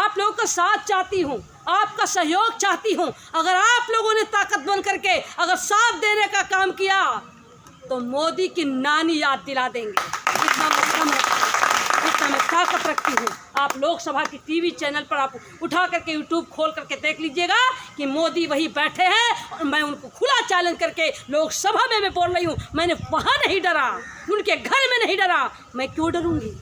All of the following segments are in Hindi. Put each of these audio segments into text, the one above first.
आप लोगों का साथ चाहती हूँ, आपका सहयोग चाहती हूँ। अगर आप लोगों ने ताकत बन करके अगर साथ देने का काम किया तो मोदी की नानी याद दिला देंगे। इतना मैं ताकत रखती हूँ। आप लोकसभा की टीवी चैनल पर आप उठा करके यूट्यूब खोल करके देख लीजिएगा कि मोदी वही बैठे हैं और मैं उनको खुला चैलेंज करके लोकसभा में मैं बोल रही हूँ। मैंने वहाँ नहीं डरा, उनके घर में नहीं डरा। मैं क्यों डरूँगी?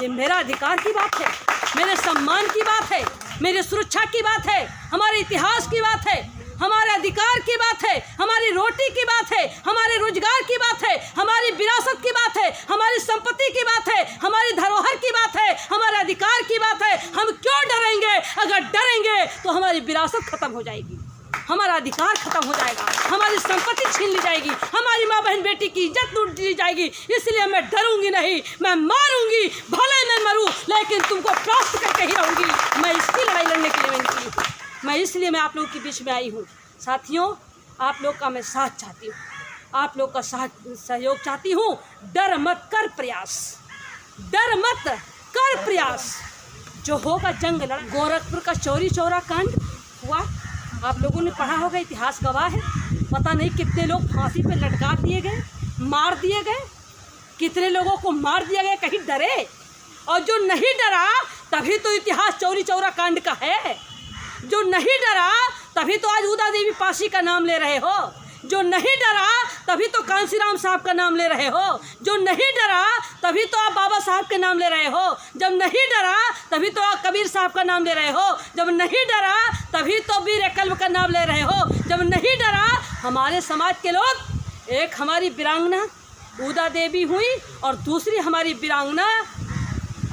ये मेरा अधिकार की बात है, मेरे सम्मान की बात है, मेरी सुरक्षा की बात है, हमारे इतिहास की बात है, हमारे अधिकार की बात है, हमारी रोटी की बात है, हमारे रोजगार की बात है, हमारी विरासत की बात है, हमारी संपत्ति की बात है, हमारी धरोहर की बात है, हमारे अधिकार की बात है। हम क्यों डरेंगे? अगर डरेंगे तो हमारी विरासत खत्म हो जाएगी, हमारा अधिकार खत्म हो जाएगा, हमारी संपत्ति छीन ली जाएगी, हमारी माँ बहन बेटी की इज्जत लूट ली जाएगी। इसलिए मैं डरूंगी नहीं, मैं मारूंगी, भले मैं मरूं लेकिन तुमको प्राप्त करके ही रहूंगी। मैं इसकी लड़ाई लड़ने के लिए निकली हूँ। मैं इसलिए मैं आप लोगों के बीच में आई हूँ। साथियों, आप लोग का मैं साथ चाहती हूँ, आप लोग का सहयोग चाहती हूँ। डर मत कर प्रयास, डर मत कर प्रयास। जो होगा जंग लड़। गोरखपुर का चौरी चौरा कांड हुआ, आप लोगों ने पढ़ा होगा, इतिहास गवाह है। पता नहीं कितने लोग फांसी पे लटका दिए गए, मार दिए गए, कितने लोगों को मार दिया गया। कहीं डरे? और जो नहीं डरा तभी तो इतिहास चौरी चौरा कांड का है। जो नहीं डरा तभी तो आज उदा देवी पासी का नाम ले रहे हो। जो नहीं डरा तभी तो कांसीराम साहब का नाम ले रहे हो। जो नहीं डरा तभी तो आप बाबा साहब के नाम ले रहे हो। जब नहीं डरा तभी तो आप कबीर साहब का नाम ले रहे हो। जब नहीं डरा तभी तो वीर एकलव्य का नाम ले रहे हो। जब नहीं डरा हमारे समाज के लोग, एक हमारी वीरांगना उदा देवी हुई और दूसरी हमारी वीरांगना,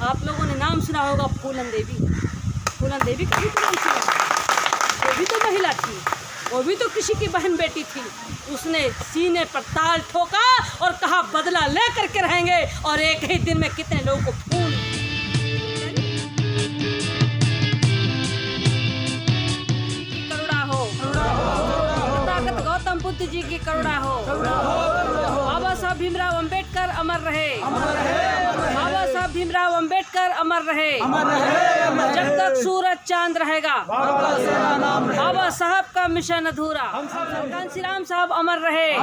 आप लोगों ने नाम सुना होगा, फूलन देवी। फूलन देवी का भी नाम सुना, वो भी तो महिला थी, वो भी तो किसी की बहन बेटी थी। उसने सीने पर ताल ठोका और कहा बदला ले करके रहेंगे। और एक ही दिन में कितने लोगों को खून। करुणा हो, ताकत गौतम बुद्ध जी की करुणा हो। बाबा साहब भीमराव अंबेडकर अमर रहे, बाबा साहब भीमराव अंबेडकर अमर रहे। जब तक सूरज चांद रहेगा बाबा साहब का मिशन अधूरा। कांसीराम साहब अमर रहे,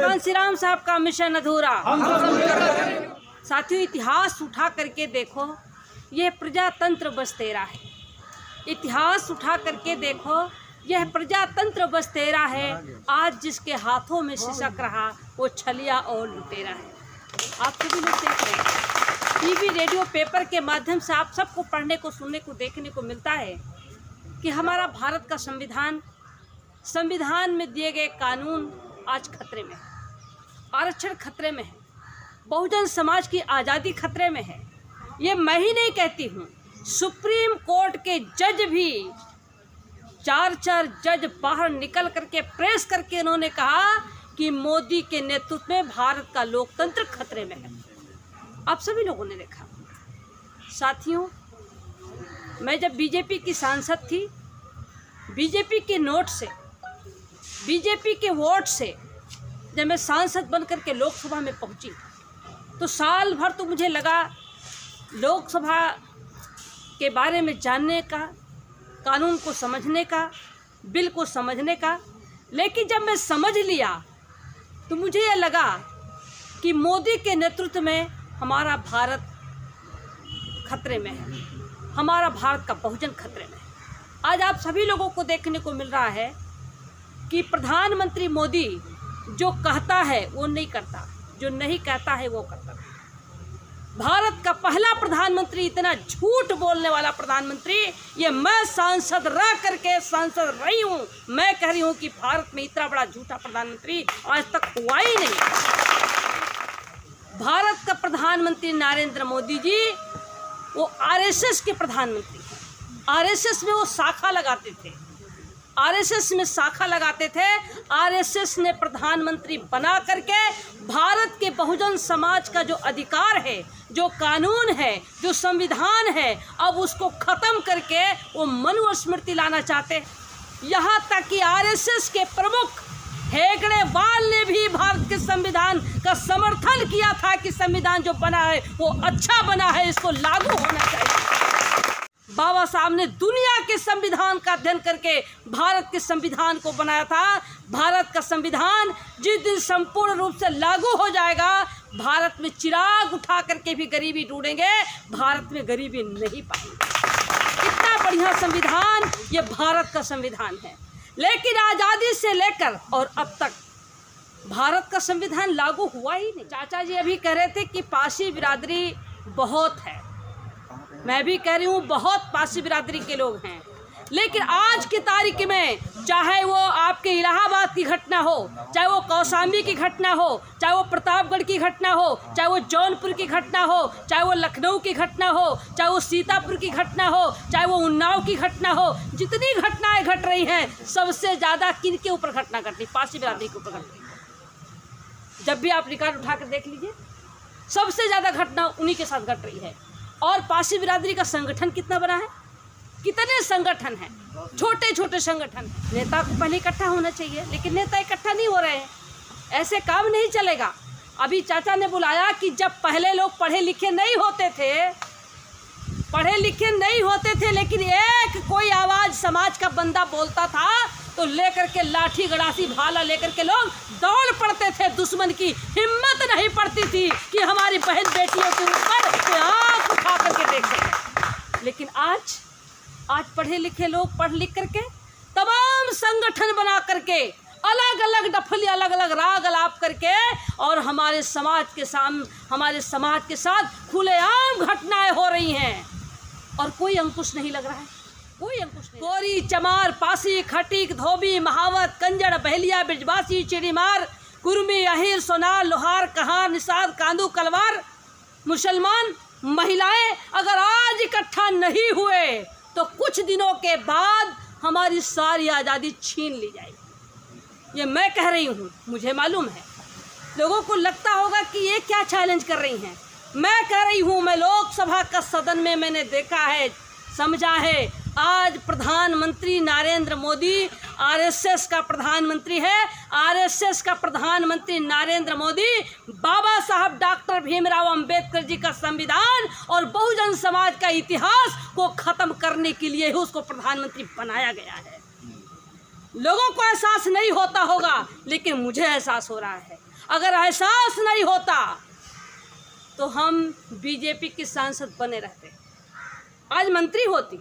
कांसीराम साहब का मिशन अधूरा। साथियों, इतिहास उठा करके देखो, यह प्रजातंत्र बस तेरा है। इतिहास उठा करके देखो, यह प्रजातंत्र बस तेरा है। आज जिसके हाथों में सिसक रहा वो छलिया और लुटेरा है। आप सभी लोग देख रहे हैं, टीवी, रेडियो, पेपर के माध्यम से आप सबको पढ़ने को, सुनने को, देखने को मिलता है कि हमारा भारत का संविधान में दिए गए कानून आज खतरे में है। आरक्षण खतरे में है, बहुजन समाज की आज़ादी खतरे में है। ये मैं ही नहीं कहती हूँ, सुप्रीम कोर्ट के जज भी, चार जज बाहर निकल करके प्रेस करके उन्होंने कहा कि मोदी के नेतृत्व में भारत का लोकतंत्र खतरे में है। आप सभी लोगों ने देखा। साथियों, मैं जब बीजेपी की सांसद थी, बीजेपी के नोट से, बीजेपी के वोट से जब मैं सांसद बन करके लोकसभा में पहुंची तो साल भर तो मुझे लगा लोकसभा के बारे में जानने का, कानून को समझने का, बिल को समझने का। लेकिन जब मैं समझ लिया तो मुझे यह लगा कि मोदी के नेतृत्व में हमारा भारत खतरे में है, हमारा भारत का बहुजन खतरे में है। आज आप सभी लोगों को देखने को मिल रहा है कि प्रधानमंत्री मोदी जो कहता है वो नहीं करता, जो नहीं कहता है वो करता है। भारत का पहला प्रधानमंत्री, इतना झूठ बोलने वाला प्रधानमंत्री, ये मैं सांसद रह करके सांसद रही हूँ, मैं कह रही हूँ कि भारत में इतना बड़ा झूठा प्रधानमंत्री आज तक हुआ ही नहीं। भारत का प्रधानमंत्री नरेंद्र मोदी जी वो आरएसएस के प्रधानमंत्री, आरएसएस में वो शाखा लगाते थे, आरएसएस में शाखा लगाते थे। आरएसएस ने प्रधानमंत्री बना करके भारत के बहुजन समाज का जो अधिकार है, जो कानून है, जो संविधान है, अब उसको खत्म करके वो मनुस्मृति लाना चाहते। यहाँ तक कि आरएसएस के प्रमुख हेगड़ेवाल ने भी भारत के संविधान का समर्थन किया था कि संविधान जो बना है वो अच्छा बना है, इसको लागू होना चाहिए। बाबा साहब ने दुनिया के संविधान का अध्ययन करके भारत के संविधान को बनाया था। भारत का संविधान जिस दिन संपूर्ण रूप से लागू हो जाएगा, भारत में चिराग उठा करके भी गरीबी ढूंढेंगे, भारत में गरीबी नहीं पाएंगे। इतना बढ़िया संविधान ये भारत का संविधान है। लेकिन आज़ादी से लेकर और अब तक भारत का संविधान लागू हुआ ही नहीं। चाचा जी अभी कह रहे थे कि पारसी बिरादरी बहुत है, मैं भी कह रही हूँ बहुत पारसी बिरादरी के लोग हैं। लेकिन आज की तारीख में चाहे वो आपके इलाहाबाद की घटना हो, चाहे वो कौशाम्बी की घटना हो, चाहे वो प्रतापगढ़ की घटना हो, चाहे वो जौनपुर की घटना हो, चाहे वो लखनऊ की घटना हो, चाहे वो सीतापुर की घटना हो, चाहे वो उन्नाव की घटना हो, जितनी घटनाएं घट रही हैं सबसे ज़्यादा किन के ऊपर घटना घट रही? पारसी बिरादरी के ऊपर घट रही। जब भी आप रिकॉर्ड उठा कर देख लीजिए, सबसे ज़्यादा घटना उन्हीं के साथ घट रही है। और पारसी बिरादरी का संगठन कितना बड़ा है, कितने संगठन हैं, छोटे छोटे संगठन। नेता को पहले इकट्ठा होना चाहिए, लेकिन नेता इकट्ठा नहीं हो रहे हैं, ऐसे काम नहीं चलेगा। अभी चाचा ने बुलाया कि जब पहले लोग पढ़े लिखे नहीं होते थे, लेकिन एक कोई आवाज़ समाज का बंदा बोलता था तो लेकर के लाठी गड़ासी भाला लेकर के लोग दौड़ पड़ते थे। दुश्मन की हिम्मत नहीं पड़ती थी कि हमारी बहन बेटियों के ऊपर आँख उठा करके देख सकें। लेकिन आज पढ़े लिखे लोग पढ़ लिख करके तमाम संगठन बना करके अलग अलग डफली अलग अलग राग अलाप करके और हमारे समाज के साथ खुलेआम घटनाएं हो रही हैं और कोई अंकुश नहीं लग रहा है, कोई अंकुश नहीं। कोरी, चमार, पासी, खटीक, धोबी, महावत, कंजड़, बहलिया, ब्रजवासी, चिड़ीमार, कुर्मी, अहिर, सोनार, लोहार, कहार, निषाद, कांदू, कलवार, मुसलमान, महिलाएं अगर आज इकट्ठा नहीं हुए तो कुछ दिनों के बाद हमारी सारी आज़ादी छीन ली जाएगी। ये मैं कह रही हूँ, मुझे मालूम है। लोगों को लगता होगा कि ये क्या चैलेंज कर रही हैं। मैं कह रही हूँ, मैं लोकसभा का सदन में मैंने देखा है, समझा है। आज प्रधानमंत्री नरेंद्र मोदी आरएसएस का प्रधानमंत्री है। आरएसएस का प्रधानमंत्री नरेंद्र मोदी बाबा साहब डॉक्टर भीमराव अंबेडकर जी का संविधान और बहुजन समाज का इतिहास को ख़त्म करने के लिए ही उसको प्रधानमंत्री बनाया गया है। लोगों को एहसास नहीं होता होगा, लेकिन मुझे एहसास हो रहा है। अगर एहसास नहीं होता तो हम बीजेपी की सांसद बने रहते, आज मंत्री होती,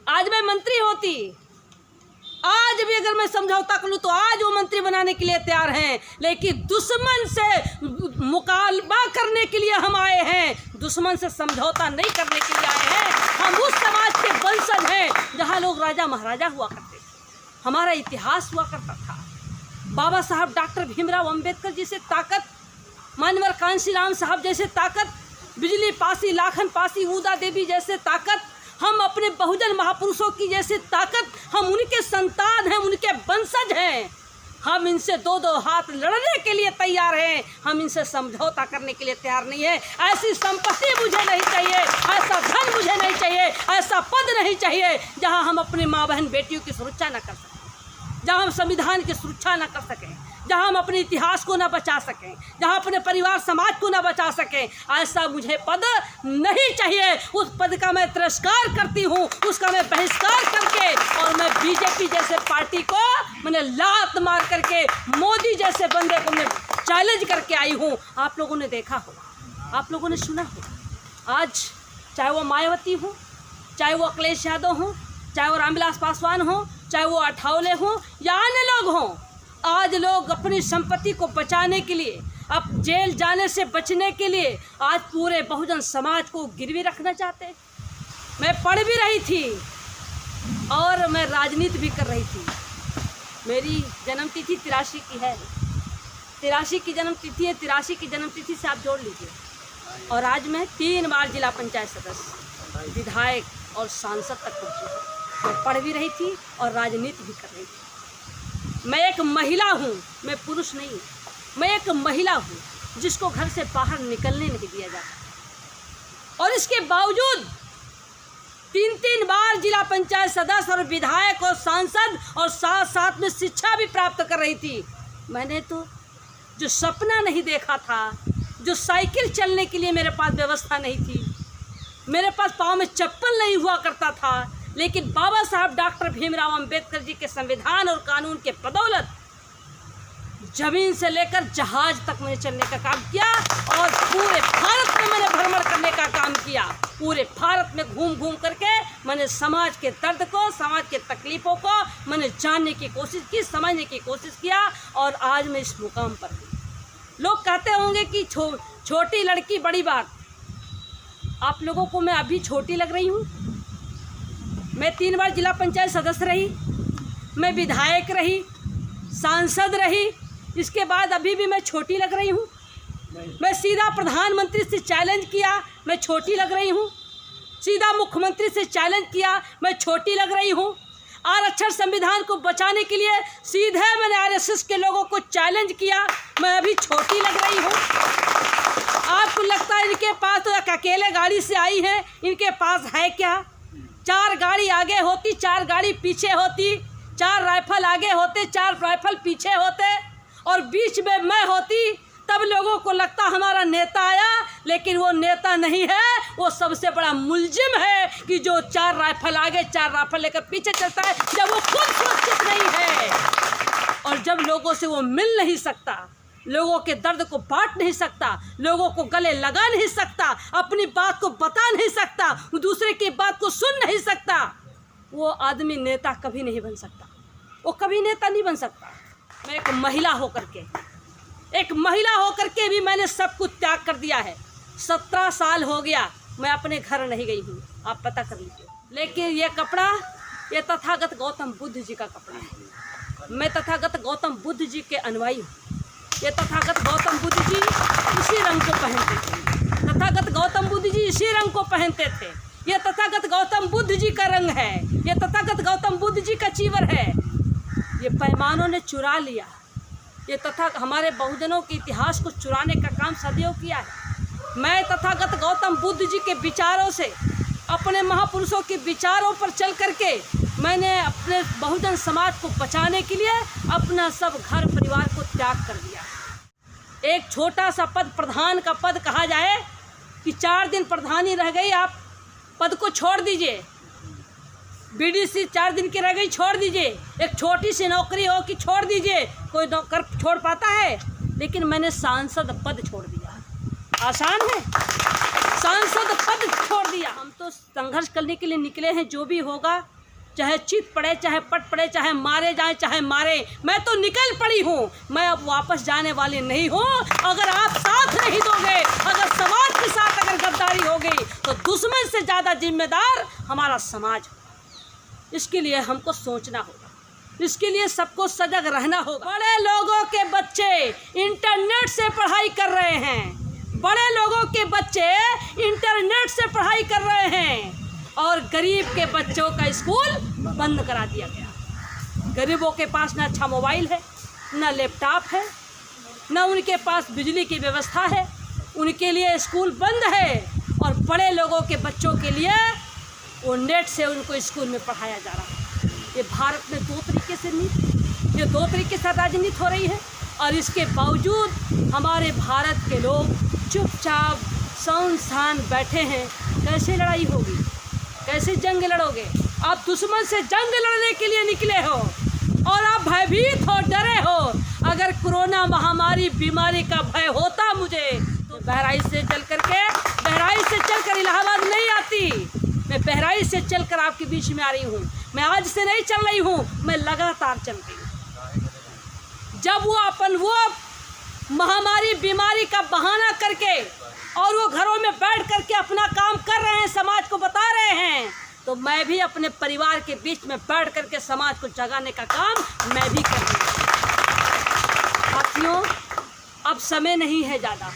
आज मैं मंत्री होती। आज भी अगर मैं समझौता करूं तो आज वो मंत्री बनाने के लिए तैयार हैं, लेकिन दुश्मन से मुकाबला करने के लिए हम आए हैं, दुश्मन से समझौता नहीं करने के लिए आए हैं। हम उस समाज के वंशज हैं जहां लोग राजा महाराजा हुआ करते थे, हमारा इतिहास हुआ करता था। बाबा साहब डॉक्टर भीमराव अंबेडकर जी से ताकत, मानवर कांशीराम साहब जैसे ताकत, बिजली पासी, लाखन पासी, ऊदा देवी जैसे ताकत, हम अपने बहुजन महापुरुषों की जैसे ताकत, हम उनके संतान हैं, उनके वंशज हैं। हम इनसे दो दो हाथ लड़ने के लिए तैयार हैं, हम इनसे समझौता करने के लिए तैयार नहीं है। ऐसी संपत्ति मुझे नहीं चाहिए, ऐसा धन मुझे नहीं चाहिए, ऐसा पद नहीं चाहिए जहां हम अपने माँ बहन बेटियों की सुरक्षा न कर सकें, जहां हम संविधान की सुरक्षा न कर सकें, जहां हम अपने इतिहास को न बचा सकें, जहां अपने परिवार समाज को न बचा सकें। ऐसा मुझे पद नहीं चाहिए। उस पद का मैं तिरस्कार करती हूं, उसका मैं बहिष्कार करके, और मैं बीजेपी जैसे पार्टी को मैंने लात मार करके मोदी जैसे बंदे को मैं चैलेंज करके आई हूं। आप लोगों ने देखा हो, आप लोगों ने सुना हो, आज चाहे वो मायावती हो, चाहे वो अखिलेश यादव हो, चाहे वो रामविलास पासवान हो, चाहे वो अठावले हो या अन्य लोग हों, आज लोग अपनी संपत्ति को बचाने के लिए, अब जेल जाने से बचने के लिए आज पूरे बहुजन समाज को गिरवी रखना चाहते हैं। मैं पढ़ भी रही थी और मैं राजनीति भी कर रही थी। मेरी जन्मतिथि 83 की है, 83 की जन्मतिथि है, 83 की जन्मतिथि से आप जोड़ लीजिए। और आज मैं 3 बार जिला पंचायत सदस्य, विधायक और सांसद तक पहुँची। मैं पढ़ भी रही थी और राजनीति भी कर रही थी। मैं एक महिला हूँ, मैं पुरुष नहीं हूँ। मैं एक महिला हूँ जिसको घर से बाहर निकलने नहीं दिया जाता, और इसके बावजूद 3 बार जिला पंचायत सदस्य और विधायक और सांसद और साथ साथ में शिक्षा भी प्राप्त कर रही थी। मैंने तो जो सपना नहीं देखा था, जो साइकिल चलने के लिए मेरे पास व्यवस्था नहीं थी, मेरे पास पाँव में चप्पल नहीं हुआ करता था, लेकिन बाबा साहब डॉक्टर भीमराव अंबेडकर जी के संविधान और कानून के बदौलत जमीन से लेकर जहाज तक मैंने चलने का काम किया और पूरे भारत में मैंने भ्रमण करने का काम किया। पूरे भारत में घूम घूम करके मैंने समाज के दर्द को, समाज के तकलीफ़ों को मैंने जानने की कोशिश की, समझने की कोशिश किया और आज मैं इस मुकाम पर हूँ। लोग कहते होंगे कि छोटी लड़की बड़ी बात। आप लोगों को मैं अभी छोटी लग रही हूँ? मैं 3 बार जिला पंचायत सदस्य रही, मैं विधायक रही, सांसद रही, इसके बाद अभी भी मैं छोटी लग रही हूँ। मैं सीधा प्रधानमंत्री से चैलेंज किया, मैं छोटी लग रही हूँ। सीधा मुख्यमंत्री से चैलेंज किया, मैं छोटी लग रही हूँ। आरक्षण संविधान को बचाने के लिए सीधे मैंने आरएसएस के लोगों को चैलेंज किया, मैं अभी छोटी लग रही हूँ। आपको लगता है इनके पास तो एक अकेले गाड़ी से आई है, इनके पास है क्या? 4 गाड़ी आगे होती, 4 गाड़ी पीछे होती, 4 राइफल आगे होते, 4 राइफल पीछे होते और बीच में मैं होती, तब लोगों को लगता हमारा नेता आया, लेकिन वो नेता नहीं है, वो सबसे बड़ा मुलजिम है कि जो 4 राइफल आगे 4 राइफल लेकर पीछे चलता है, जब वो खुद सुरक्षित नहीं है और जब लोगों से वो मिल नहीं सकता, लोगों के दर्द को बांट नहीं सकता, लोगों को गले लगा नहीं सकता, अपनी बात को बता नहीं सकता, दूसरे की बात को सुन नहीं सकता, वो आदमी नेता कभी नहीं बन सकता, वो कभी नेता नहीं बन सकता। मैं एक महिला होकर के भी मैंने सब कुछ त्याग कर दिया है। 17 साल हो गया मैं अपने घर नहीं गई हूँ, आप पता कर लीजिए। लेकिन ये कपड़ा, ये तथागत गौतम बुद्ध जी का कपड़ा है। मैं तथागत गौतम बुद्ध जी के अनुयायी हूँ। ये तथागत गौतम बुद्ध जी इसी रंग को पहनते थे, तथागत गौतम बुद्ध जी इसी रंग को पहनते थे। ये तथागत गौतम बुद्ध जी का रंग है, ये तथागत गौतम बुद्ध जी का चीवर है। ये पैमानों ने चुरा लिया, ये तथा हमारे बहुजनों के इतिहास को चुराने का काम सदियों किया है। मैं तथागत गौतम बुद्ध जी के विचारों से, अपने महापुरुषों के विचारों पर चल करके मैंने अपने बहुजन समाज को बचाने के लिए अपना सब घर परिवार को त्याग कर दिया। एक छोटा सा पद, प्रधान का पद कहा जाए कि 4 दिन प्रधानी रह गई, आप पद को छोड़ दीजिए। बीडीसी 4 दिन की रह गई, छोड़ दीजिए। एक छोटी सी नौकरी हो कि छोड़ दीजिए, कोई नौकर छोड़ पाता है? लेकिन मैंने सांसद पद छोड़ दिया। आसान है? सांसद पद छोड़ दिया। हम तो संघर्ष करने के लिए निकले हैं, जो भी होगा, चाहे चित पड़े, चाहे पट पड़े, चाहे मारे जाए, चाहे मारे, मैं तो निकल पड़ी हूँ। मैं अब वापस जाने वाली नहीं हूँ। अगर आप साथ नहीं दोगे, अगर समाज के साथ अगर गद्दारी होगी, तो दुश्मन से ज़्यादा जिम्मेदार हमारा समाज। इसके लिए हमको सोचना होगा, इसके लिए सबको सजग रहना होगा। बड़े लोगों के बच्चे इंटरनेट से पढ़ाई कर रहे हैं, बड़े लोगों के बच्चे इंटरनेट से पढ़ाई कर रहे हैं और गरीब के बच्चों का स्कूल बंद करा दिया गया। गरीबों के पास ना अच्छा मोबाइल है, ना लैपटॉप है, ना उनके पास बिजली की व्यवस्था है, उनके लिए स्कूल बंद है। और बड़े लोगों के बच्चों के लिए वो नेट से उनको स्कूल में पढ़ाया जा रहा है। ये भारत में 2 तरीके से नीति, ये 2 तरीके से राजनीति हो रही है और इसके बावजूद हमारे भारत के लोग चुपचाप शान बैठे हैं। कैसे लड़ाई होगी, कैसे जंग लड़ोगे? आप दुश्मन से जंग लड़ने के लिए निकले हो और आप भयभीत हो, डरे हो। अगर कोरोना महामारी बीमारी का भय होता मुझे, तो बहराइच से चलकर इलाहाबाद नहीं आती। मैं बहराइच से चलकर आपके बीच में आ रही हूँ। मैं आज से नहीं चल रही हूँ, मैं लगातार चल रही हूँ। जब वो महामारी बीमारी का बहाना करके और वो घरों में बैठ करके अपना काम कर रहे हैं, समाज को बता रहे हैं, तो मैं भी अपने परिवार के बीच में बैठ करके समाज को जगाने का काम मैं भी कर रही हूँ। साथियों, अब समय नहीं है ज़्यादा,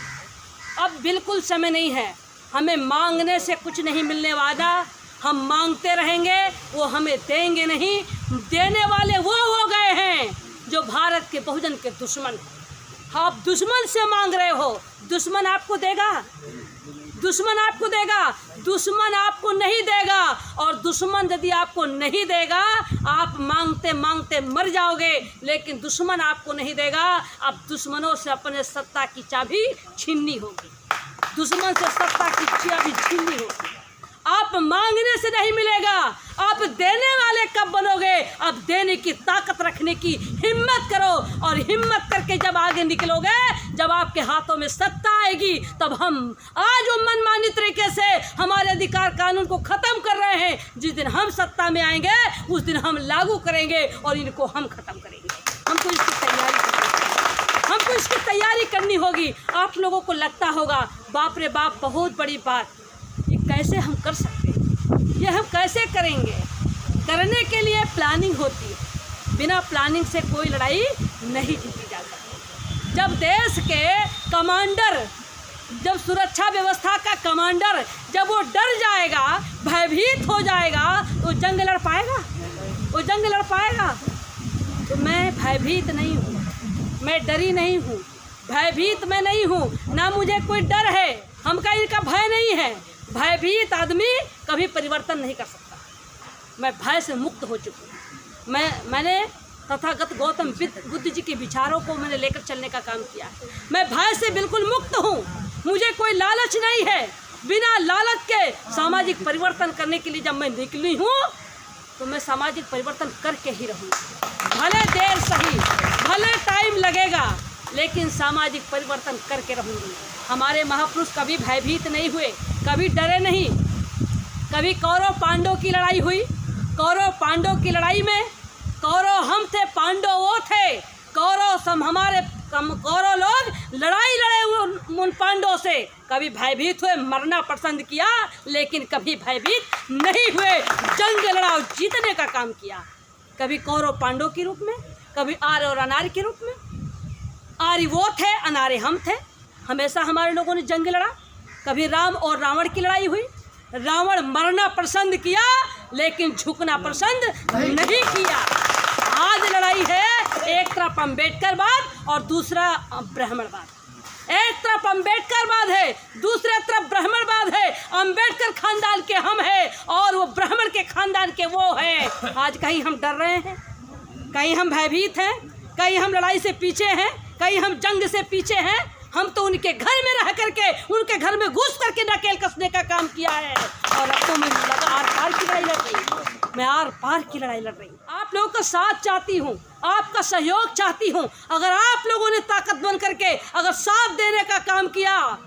अब बिल्कुल समय नहीं है। हमें मांगने से कुछ नहीं मिलने वाला। हम मांगते रहेंगे, वो हमें देंगे नहीं। देने वाले वो हो गए हैं जो भारत के बहुजन के दुश्मन हैं। आप दुश्मन से मांग रहे हो, दुश्मन आपको देगा? दुश्मन आपको देगा? दुश्मन आपको नहीं देगा। और दुश्मन यदि आपको नहीं देगा, आप मांगते मांगते मर जाओगे, लेकिन दुश्मन आपको नहीं देगा। अब दुश्मनों से अपने सत्ता की चाबी छीननी होगी, दुश्मन से सत्ता की चाबी छीननी होगी। आप मांगने से नहीं मिलेगा, आप देने वाले कब बनोगे? आप देने की ताकत रखने की हिम्मत करो, और हिम्मत करके जब आगे निकलोगे, जब आपके हाथों में सत्ता आएगी, तब हम आज वो मनमानी तरीके से हमारे अधिकार कानून को ख़त्म कर रहे हैं। जिस दिन हम सत्ता में आएंगे उस दिन हम लागू करेंगे और इनको हम ख़त्म करेंगे। हमको इसकी तैयारी करनी होगी। आप लोगों को लगता होगा बाप रे बाप बहुत बड़ी बात, ये कैसे हम कर सकते हैं, ये हम कैसे करेंगे? करने के लिए प्लानिंग होती है, बिना प्लानिंग से कोई लड़ाई नहीं जीती जा सकती। जब देश के कमांडर, जब सुरक्षा व्यवस्था का कमांडर जब वो डर जाएगा, भयभीत हो जाएगा, तो जंग लड़ पाएगा? वो जंग लड़ पाएगा? तो मैं भयभीत नहीं हूँ, मैं डरी नहीं हूँ, भयभीत मैं नहीं हूँ, ना मुझे कोई डर है, हमका इनका भय नहीं है। भयभीत आदमी कभी परिवर्तन नहीं कर सकता। मैं भय से मुक्त हो चुकी हूँ। मैंने तथागत गौतम बुद्ध जी के विचारों को मैंने लेकर चलने का काम किया है। मैं भय से बिल्कुल मुक्त हूँ, मुझे कोई लालच नहीं है। बिना लालच के सामाजिक परिवर्तन करने के लिए जब मैं निकली हूँ तो मैं सामाजिक परिवर्तन करके ही रहूँगी। भले देर सही, भले टाइम लगेगा, लेकिन सामाजिक परिवर्तन करके रहूँगी। हमारे महापुरुष कभी भयभीत नहीं हुए, कभी डरे नहीं। कभी कौरव पांडव की लड़ाई हुई, कौरव पांडव की लड़ाई में कौरव हम थे, पांडव वो थे। कौरव लोग लड़ाई लड़े उन पांडवों से, कभी भयभीत हुए, मरना पसंद किया, लेकिन कभी भयभीत नहीं हुए, जंग लड़ा, जीतने का काम किया। कभी कौरव पांडव के रूप में, कभी आर्य और अनार्य के रूप में। आर्य वो थे, अनार्य हम थे। हमेशा हमारे लोगों ने जंग लड़ा। कभी राम और रावण की लड़ाई हुई, रावण मरना पसंद किया लेकिन झुकना पसंद नहीं किया। आज लड़ाई है, एक तरफ अम्बेडकरवाद और दूसरा ब्राह्मणवाद। एक तरफ अम्बेडकरवाद है, दूसरे तरफ ब्राह्मणवाद है। अम्बेडकर खानदान के हम हैं और वो ब्राह्मण के खानदान के वो हैं। आज कहीं हम डर रहे हैं, कहीं हम भयभीत हैं, कहीं हम लड़ाई से पीछे हैं, कहीं हम जंग से पीछे हैं। हम तो उनके घर में रह करके, उनके घर में घुस करके नकेल कसने का काम किया है। और अब तो मैं आर पार की लड़ाई लड़ रही हूँ, मैं आर पार की लड़ाई लड़ रही हूँ। आप लोगों का साथ चाहती हूँ, आपका सहयोग चाहती हूँ। अगर आप लोगों ने ताकत बन करके अगर साथ देने का काम किया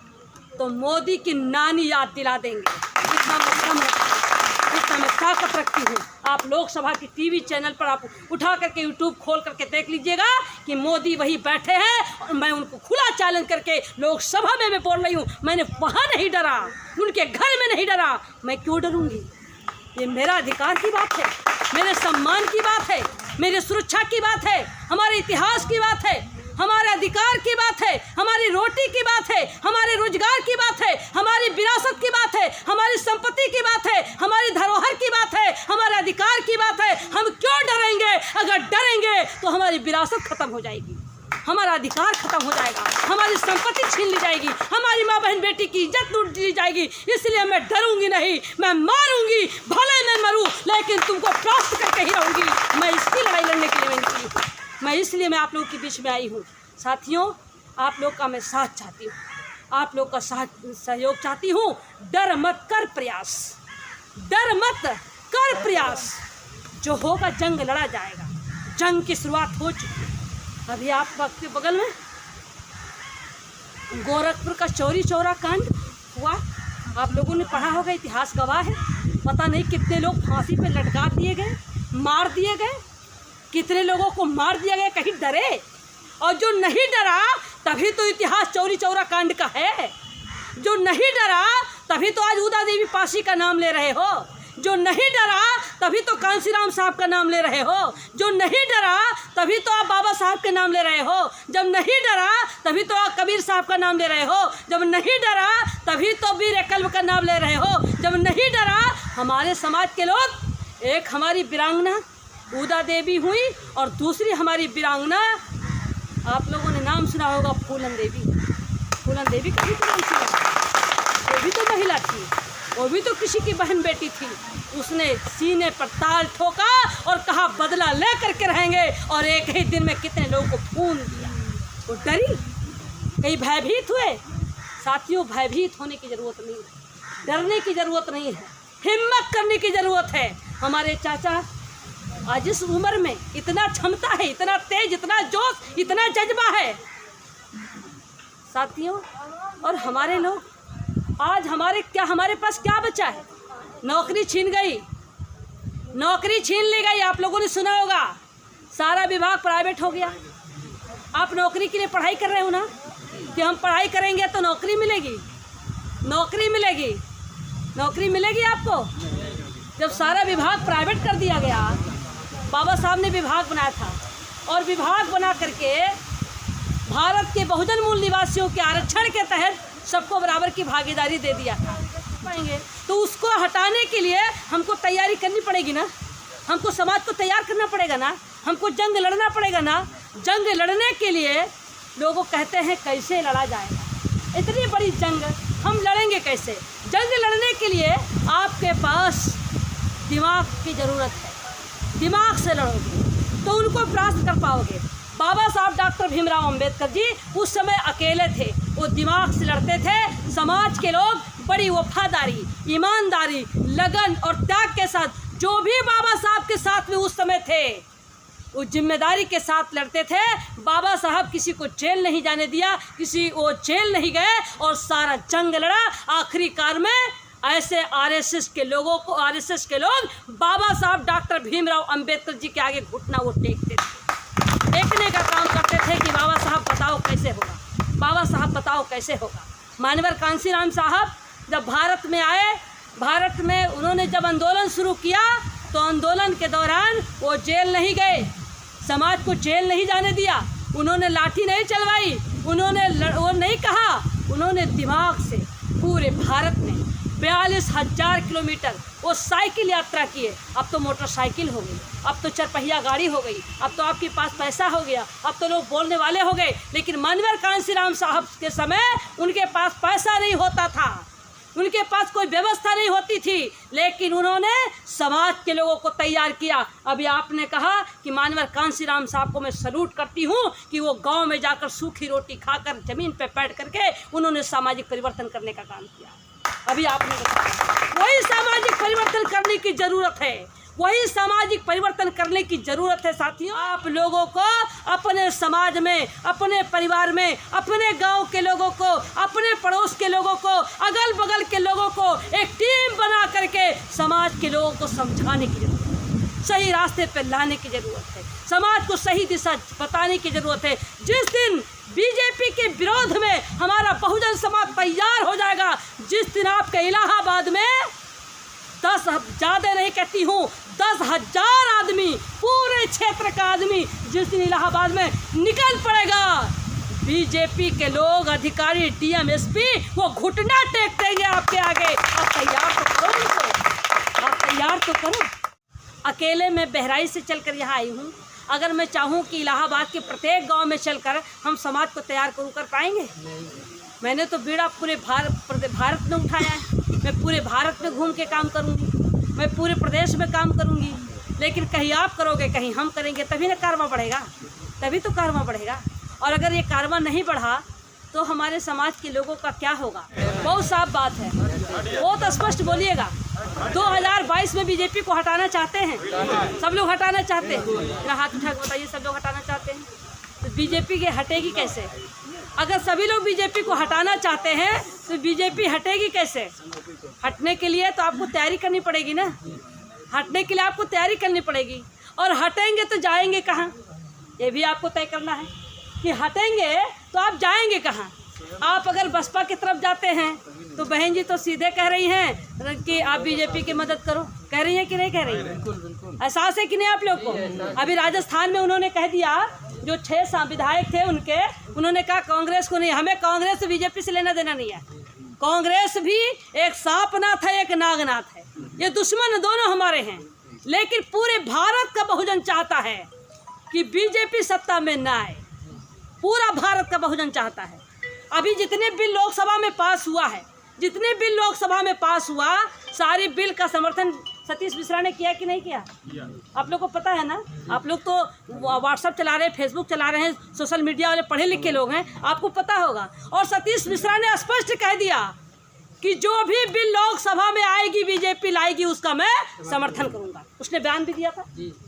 तो मोदी की नानी याद दिला देंगे। जितना मैं कम रखती, जितना मैं ताकत रखती हूँ। आप लोकसभा की टीवी चैनल पर आप उठा करके यूट्यूब खोल करके देख लीजिएगा कि मोदी वही बैठे हैं और मैं उनको खुला चैलेंज करके लोकसभा में मैं बोल रही हूँ। मैंने वहाँ नहीं डरा, उनके घर में नहीं डरा। मैं क्यों डरूँगी? ये मेरा अधिकार की बात है, मेरे सम्मान की बात है, मेरी सुरक्षा की बात है, हमारे इतिहास की बात है, हमारे अधिकार की बात है, हमारी रोटी की बात है, हमारे रोजगार की बात है, हमारी विरासत की बात है, हमारी संपत्ति की बात है, हमारी धरोहर की बात है, हमारे अधिकार की बात है। हम क्यों डरेंगे? अगर डरेंगे तो हमारी विरासत खत्म हो जाएगी, हमारा अधिकार खत्म हो जाएगा, हमारी संपत्ति छीन ली जाएगी, हमारी माँ बहन बेटी की इज्जत लूट ली जाएगी। इसलिए मैं डरूंगी नहीं, मैं मारूंगी, भले मैं मरूं लेकिन तुमको प्राप्त करके ही रहूंगी। मैं इसकी लड़ाई लड़ने के लिए मैं निकली हूँ। मैं इसलिए मैं आप लोगों के बीच में आई हूँ। साथियों, आप लोग का मैं साथ चाहती हूँ, आप लोग का सहयोग चाहती हूँ। डर मत कर प्रयास, डर मत कर प्रयास। जो होगा जंग लड़ा जाएगा। जंग की शुरुआत हो चुकी है। अभी आपके बगल में गोरखपुर का चौरी चौरा कांड हुआ, आप लोगों ने पढ़ा होगा, इतिहास गवाह है। पता नहीं कितने लोग फांसी पे लटका दिए गए, मार दिए गए, कितने लोगों को मार दिया गया। कहीं डरे? और जो नहीं डरा तभी तो इतिहास चौरी चौरा कांड का है। जो नहीं डरा तभी तो आज उदा देवी पासी का नाम ले रहे हो। जो नहीं डरा तभी तो कांसीराम साहब का नाम ले रहे हो। जो नहीं डरा तभी तो आप बाबा साहब के नाम ले रहे हो। जब नहीं डरा तभी तो आप कबीर साहब का नाम ले रहे हो। जब नहीं डरा तभी तो वीर एकलव्य का नाम ले रहे हो। जब नहीं डरा हमारे समाज के लोग, एक हमारी वीरांगना उदा देवी हुई और दूसरी हमारी वीरांगना, आप लोगों ने नाम सुना होगा, फूलन देवी। फूलन देवी का भी तो नाम सुना, वो भी तो महिला थी, वो भी तो किसी की बहन बेटी थी। उसने सीने पर ताल ठोका और कहा बदला ले करके रहेंगे, और एक ही दिन में कितने लोगों को खून दिया। वो डरी? कहीं भयभीत हुए? साथियों, भयभीत होने की ज़रूरत नहीं है, डरने की ज़रूरत नहीं है। हिम्मत करने की ज़रूरत है। हमारे चाचा आज इस उम्र में इतना क्षमता है, इतना तेज, इतना जोश, इतना जज्बा है साथियों। और हमारे लोग आज हमारे पास क्या बचा है? नौकरी छीन गई, नौकरी छीन ली गई। आप लोगों ने सुना होगा सारा विभाग प्राइवेट हो गया। आप नौकरी के लिए पढ़ाई कर रहे हो ना, कि हम पढ़ाई करेंगे तो नौकरी मिलेगी, नौकरी मिलेगी, नौकरी मिलेगी आपको। जब सारा विभाग प्राइवेट कर दिया गया, बाबा साहब ने विभाग बनाया था और विभाग बना करके भारत के बहुजन मूल निवासियों के आरक्षण के तहत सबको बराबर की भागीदारी दे दिया था। पाएंगे तो उसको हटाने के लिए हमको तैयारी करनी पड़ेगी ना, हमको समाज को तैयार करना पड़ेगा ना, हमको जंग लड़ना पड़ेगा ना। जंग लड़ने के लिए लोगों कहते हैं कैसे लड़ा जाएगा, इतनी बड़ी जंग हम लड़ेंगे कैसे? जंग लड़ने के लिए आपके पास दिमाग की ज़रूरत है, दिमाग से लड़ोगे तो उनको परास्त कर पाओगे। बाबा साहब डॉक्टर भीमराव अंबेडकर जी उस समय अकेले थे, वो दिमाग से लड़ते थे। समाज के लोग बड़ी वफादारी, ईमानदारी, लगन और त्याग के साथ जो भी बाबा साहब के साथ में उस समय थे, वो जिम्मेदारी के साथ लड़ते थे। बाबा साहब किसी को जेल नहीं जाने दिया, वो जेल नहीं गए और सारा जंग लड़ा। आखिरी कार में ऐसे आरएसएस के लोग बाबा साहब डॉक्टर भीमराव अंबेडकर जी के आगे घुटना वो टेकते थे, देखने का काम करते थे कि बाबा साहब बताओ कैसे होगा, बाबा साहब बताओ कैसे होगा। मानवर कांशीराम साहब जब भारत में आए, भारत में उन्होंने जब आंदोलन शुरू किया तो आंदोलन के दौरान वो जेल नहीं गए, समाज को जेल नहीं जाने दिया, उन्होंने लाठी नहीं चलवाई, उन्होंने वो नहीं कहा, उन्होंने दिमाग से पूरे भारत में 42,000 किलोमीटर वो साइकिल यात्रा किए। अब तो मोटरसाइकिल हो गई, अब तो चरपहिया गाड़ी हो गई, अब तो आपके पास पैसा हो गया, अब तो लोग बोलने वाले हो गए। लेकिन मानवर कांशीराम साहब के समय उनके पास पैसा नहीं होता था, उनके पास कोई व्यवस्था नहीं होती थी, लेकिन उन्होंने समाज के लोगों को तैयार किया। अभी आपने कहा कि मानवर कांशीराम साहब को मैं सलूट करती हूँ कि वो गांव में जाकर सूखी रोटी खाकर ज़मीन पे बैठ करके उन्होंने सामाजिक परिवर्तन करने का काम किया। अभी आपने बताया वही सामाजिक परिवर्तन करने की ज़रूरत है, वही सामाजिक परिवर्तन करने की ज़रूरत है साथियों। आप लोगों को अपने समाज में, अपने परिवार में, अपने गांव के लोगों को, अपने पड़ोस के लोगों को, अगल बगल के लोगों को एक टीम बना करके समाज के लोगों को समझाने की ज़रूरत है, सही रास्ते पर लाने की ज़रूरत है, समाज को सही दिशा बताने की ज़रूरत है। जिस दिन बीजेपी के विरोध में हमारा बहुजन समाज तैयार हो जाएगा, जिस दिन आपके इलाहाबाद में 10 ज़्यादा नहीं कहती हूँ 10,000 आदमी, पूरे क्षेत्र का आदमी जिस दिन इलाहाबाद में निकल पड़ेगा, बीजेपी के लोग, अधिकारी, डीएम, एसपी वो घुटना टेक देंगे आपके आगे। आप तैयार तो करो उनको, आप तैयार तो करो। अकेले मैं बहराइच से चलकर यहाँ आई हूँ, अगर मैं चाहूँ कि इलाहाबाद के प्रत्येक गांव में चलकर हम समाज को तैयार कर पाएंगे? मैंने तो बीड़ा पूरे भारत में उठाया है, मैं पूरे भारत में घूम के काम करूँगी, मैं पूरे प्रदेश में काम करूँगी, लेकिन कहीं आप करोगे कहीं हम करेंगे, तभी ना कारवां बढ़ेगा, तभी तो कारवां बढ़ेगा। और अगर ये कारवां नहीं बढ़ा तो हमारे समाज के लोगों का क्या होगा? बहुत साफ बात है, बहुत स्पष्ट बोलिएगा। 2022 में बीजेपी को हटाना चाहते हैं, सब लोग हटाना चाहते हैं, मेरा हाथ उठा के बताइए, सब लोग हटाना चाहते हैं। तो बीजेपी के हटेगी कैसे? अगर सभी लोग बीजेपी को हटाना चाहते हैं तो बीजेपी हटेगी कैसे? हटने के लिए तो आपको तैयारी करनी पड़ेगी ना, हटने के लिए आपको तैयारी करनी पड़ेगी। और हटेंगे तो जाएंगे कहाँ, ये भी आपको तय करना है कि हटेंगे तो आप जाएंगे कहाँ। आप अगर बसपा की तरफ जाते हैं तो बहन जी तो सीधे कह रही हैं कि आप बीजेपी की मदद करो, कह रही हैं कि नहीं कह रही हैं? एहसास है कि नहीं आप लोग को? अभी राजस्थान में उन्होंने कह दिया, जो 6 विधायक थे उन्होंने कहा कांग्रेस को नहीं, हमें कांग्रेस से बीजेपी से लेना देना नहीं है। कांग्रेस भी एक सांपनाथ है, एक नागनाथ है, ये दुश्मन दोनों हमारे हैं। लेकिन पूरे भारत का बहुजन चाहता है कि बीजेपी सत्ता में ना आए, पूरा भारत का बहुजन चाहता है। अभी जितने बिल लोकसभा में पास हुआ है, जितने बिल लोकसभा में पास हुआ, सारी बिल का समर्थन सतीश मिश्रा ने किया कि नहीं किया? आप लोग को पता है ना, आप लोग तो व्हाट्सएप चला रहे हैं, फेसबुक चला रहे हैं, सोशल मीडिया वाले पढ़े लिखे लोग हैं, आपको पता होगा। और सतीश मिश्रा ने स्पष्ट कह दिया कि जो भी बिल लोकसभा में आएगी बीजेपी लाएगी उसका मैं समर्थन करूंगा। उसने बयान भी दिया था,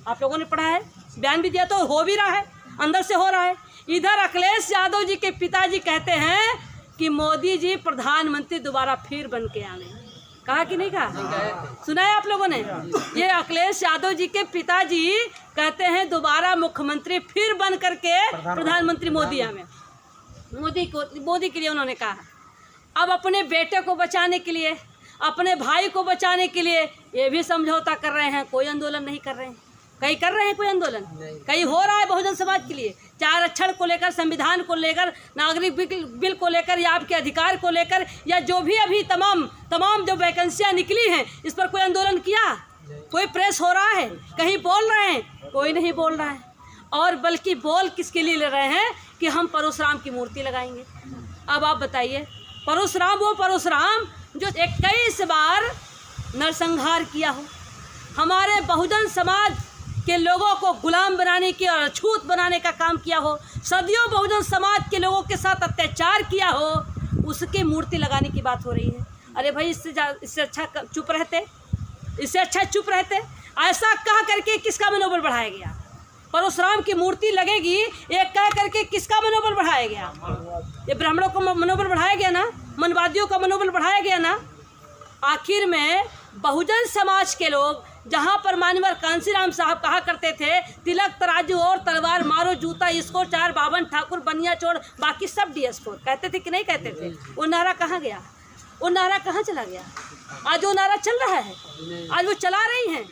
आप लोगों ने पढ़ा है, बयान भी दिया तो हो भी रहा है, अंदर से हो रहा है। इधर अखिलेश यादव जी के पिताजी कहते हैं कि मोदी जी प्रधानमंत्री दोबारा फिर बन के आवे। कहा कि नहीं कहा? सुना है आप लोगों ने? ये अखिलेश यादव जी के पिताजी कहते हैं दोबारा मुख्यमंत्री फिर बन करके प्रधानमंत्री मोदी आवे। मोदी के लिए उन्होंने कहा। अब अपने बेटे को बचाने के लिए, अपने भाई को बचाने के लिए ये भी समझौता कर रहे हैं, कोई आंदोलन नहीं कर रहे हैं। कहीं कर रहे हैं कोई आंदोलन? कहीं हो रहा है बहुजन समाज के लिए, चाहे आरक्षण को लेकर, संविधान को लेकर, नागरिक बिल को लेकर, या आपके अधिकार को लेकर, या जो भी अभी तमाम जो वैकेंसियां निकली हैं इस पर कोई आंदोलन किया? कोई प्रेस हो रहा है? कहीं बोल रहे हैं? कोई नहीं बोल रहा है। और बल्कि बोल किसके लिए ले रहे हैं कि हम परशुराम की मूर्ति लगाएंगे। अब आप बताइए, परशुराम वो परशुराम जो 21 बार नरसंहार किया हो, हमारे बहुजन समाज के लोगों को गुलाम बनाने की और अछूत बनाने का काम किया हो, सदियों बहुजन समाज के लोगों के साथ अत्याचार किया हो, उसकी मूर्ति लगाने की बात हो रही है। अरे भाई, इससे अच्छा चुप रहते, इससे अच्छा चुप रहते। ऐसा कह करके किसका मनोबल बढ़ाया गया? परशुराम की मूर्ति लगेगी ये कह करके किसका मनोबल बढ़ाया गया? ये ब्राह्मणों का मनोबल बढ़ाया गया ना, मनवादियों का मनोबल बढ़ाया गया ना। आखिर में बहुजन समाज के लोग, जहाँ पर मानवर कांसीराम साहब कहा करते थे तिलक तराजू और तलवार मारो जूता इसको, चार बावन ठाकुर बनिया चोर बाकी सब DS4 कहते थे कि नहीं कहते थे? वो नारा कहाँ गया? वो नारा कहाँ चला गया? आज वो नारा चल रहा है, आज वो चला रही हैं।